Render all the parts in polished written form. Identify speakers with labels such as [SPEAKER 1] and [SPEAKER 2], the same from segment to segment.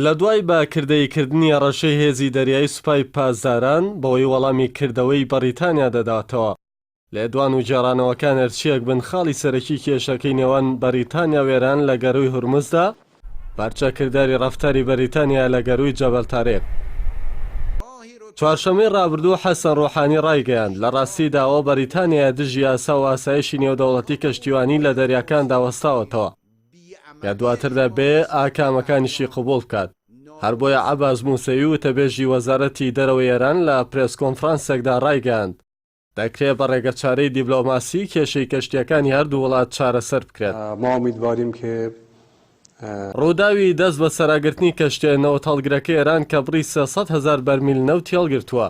[SPEAKER 1] لە دوای باکردەیکردنی ڕەشەی هێزی دەریایی سوپای پازداران بەوەی وەڵامی کردەوەی بەریتانیا دەداتەوە لێدوان و جێڕانەوەکان هەرچیەک بن خاڵی سەرەکی کێشەکەی نێوان بەریتانیا و ئێران لە گەڕووی هورمزدا پارچەکرداری ڕەفتاری بەریتانیا لە گەڕووی جەبەل تارێق. چوارشەمەی ڕابردوو حەسەن ڕۆحانی ڕایگەیاند لە ڕاستیدا ئەوە بەریتانیا دژی یاسا و ئاسایشی نێودەوڵەتی کەشتیوانی لە دەریاکاندا وەستاوەتەوە یا دواتردا بێ ئاکامەکانیشی قبوڵ بکات. هەر بۆیە عەباس موسەوی وتەبێژی وەزارەتی دەرەوەی ئێران لە پرێس کۆنفرانسێکدا ڕایگەیاند دەکرێت بە ڕێگەچارەی دیبلۆماسی کێشەی کەشتیەکانی هەردوو وڵات چارەسەر بکرێت. ڕووداوی دەست بە سەراگرتنی کەشتیە نەوتەڵگرەکەی ئێران کە بڕی 300,000 بەرمیل نەوت هێڵگرتووە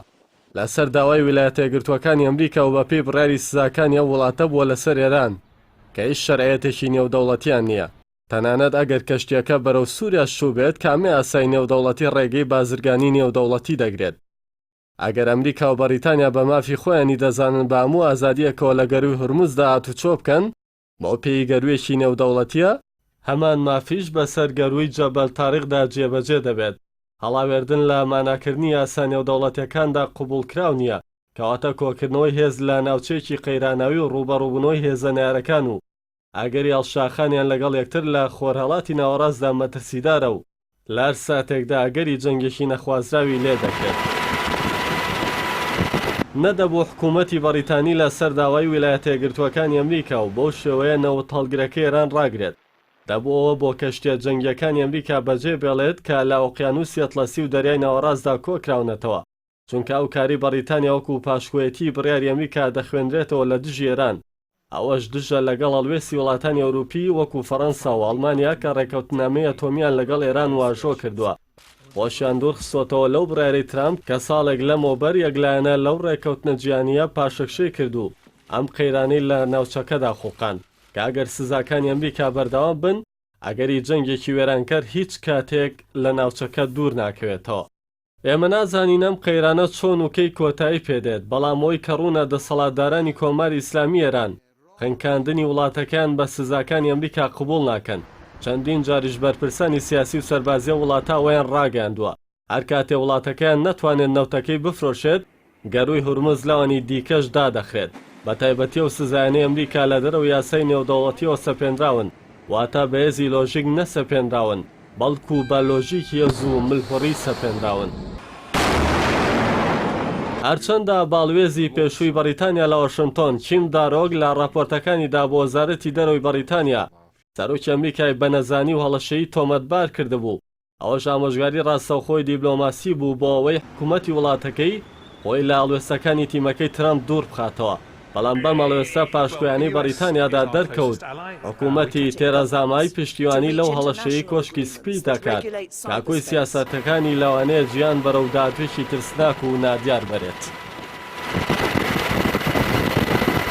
[SPEAKER 1] لەسەر داوای ویلایەتە یەکگرتووەکانی ئەمریکا و بەپێی بڕیاری سزاکانی ئەو وڵاتە بووە لەسەر ئێران کە هیچ شەرعەتێکی نێودەوڵەتیان نییە. تەنانەت ئەگەر کەشتیەکە بەرەو سووریا شوو بێت کامێ ئاسای نێودەوڵەتی ڕێگەی بازرگانی نێودەوڵەتی دەگرێت. ئەگەر ئەمریکا و بەریتانیا بە مافی خۆیانی دەزانن بە هەموو ئازادیەکەوە لە گەروی هورمزدا هاتوچۆ بکەن بۆ پێی گەروێکی نێودەوڵەتیە هەمان مافیش بەسەر گەروی جەبەل تارێقدا جێبەجێ دەبێت. هەڵاوێردن لە ماناکردنی یاسا نێودەوڵەتیەکاندا قبوڵکراو نییە کەواتە کۆکردنەوەی هێز لە ناوچەیەکی قەیراناوی و ڕوبەڕووبوونەوەی هێزە نارەکان و ئەگەری هەڵشاخانیان لەگەڵ یەکتر لە خۆرهەڵاتی ناوەڕاستدا مەترسیدارە و لە هەر ساتێکدا ئەگەری جەنگێکی نەخوازراوی لێ دەکرێت. نەدەبوو حکوومەتی بەریتانی لە سەر داوای ویلایەتە یەکگرتووەکانی ئەمریکا و بەو شێوەیە نەوتەڵگرەکەی ئێران ڕاگرێت. دەبووەوە بۆ کەشتیە جەنگیەکانی ئەمریکا بەجێ بێڵێت کە لە ئۆقیانوسی ئەتلەسی و دەریای ناوەڕاستدا کۆکراونەتەوە چونکە ئەو کاری بەریتانیا وەکو پاشکۆیەتی بڕیاری ئەمریکا دەخوێنرێتەوە لە دژی ئێران. ئەوەش دژە لەگەڵ هەڵوێستی وڵاتانی ئەوروپی وەکو فەڕەنسا و ئەڵمانیا کە ڕێکەوتنامەی ئەتۆمیان لەگەڵ ئێران واژۆ کردووە. خۆشیان دوور خستۆتەوە لەو بڕیاری ترامپ کە ساڵێک لەمەوبەر یەکلایەنە لەو ڕێکەوتنە جیهانیە پاشەکشەی کردو ئەم قەیرانەی لە ناوچەکەدا خوقان کە ئەگەر سزاکانی ئەمریکا بەردەوام بن ئەگەری جەنگێکی وێرانکەر هیچ کاتێک لە ناوچەکە دوور ناکەوێتەوە. ئێمە نازانین ئەم قەیرانە چۆن و کەی کۆتایی پێدێت بەڵام ئەوەی کە ڕوونە دەسەڵاتدارانی کۆماری ئیسلامی ئێران خنکاندنی وڵاتەکان بە سزاکانی ئەمریکا قبوڵ ناکەن. چەندین جاریش بەرپرسانی سیاسی و سەربازیە وڵاتە ئەویان ڕاگەاندووە هەر کاتێ وڵاتەکەیان نەتوانێت نەوتەکەی بفرۆشێت گەروی هورمز لەوانی دیکەش دادەخرێت. بە تایبەتی و سزایانەی ئەمریکا لە دەرەوە یاسای نێودەوڵەتیەوە سەپێنراون واتە بەهێزی لۆژیک نەسەپێنراون بەڵکو بە لۆژیکی هێز و ملپەڕی سەپێنراون. هەرچەندە باڵوێزی پێشووی بەریتانیا لە واشنتۆن چیم دارۆگ لە راپۆرتەکانیدا بۆ وەزارەتی دەرەوەی بەریتانیا سەرۆکی ئەمریکای بەنەزانی و هەڵەشەیی تۆمەتبار کردبوو. ئەوەش ئامۆژگاری ڕاستەوخۆی دیبلۆماسی بوو بۆ ئەوەی حکوومەتی وڵاتەکەی خۆی لە هەڵوێستەکانی تیمەکەی ترامپ دوور بخاتەوە. بەڵام بەم هەڵوێستە پاشکۆیانەی بەریتانیادا دەرکەوت حکوومەتی تێرەزامای پشتیوانی لەو هەڵەشەیی کۆشکی سپی دەکات کاکۆی سیاسەتەکانی لەوانەیە گیان بەرەو دادوێکی ترسناک و نادیار بەرێت.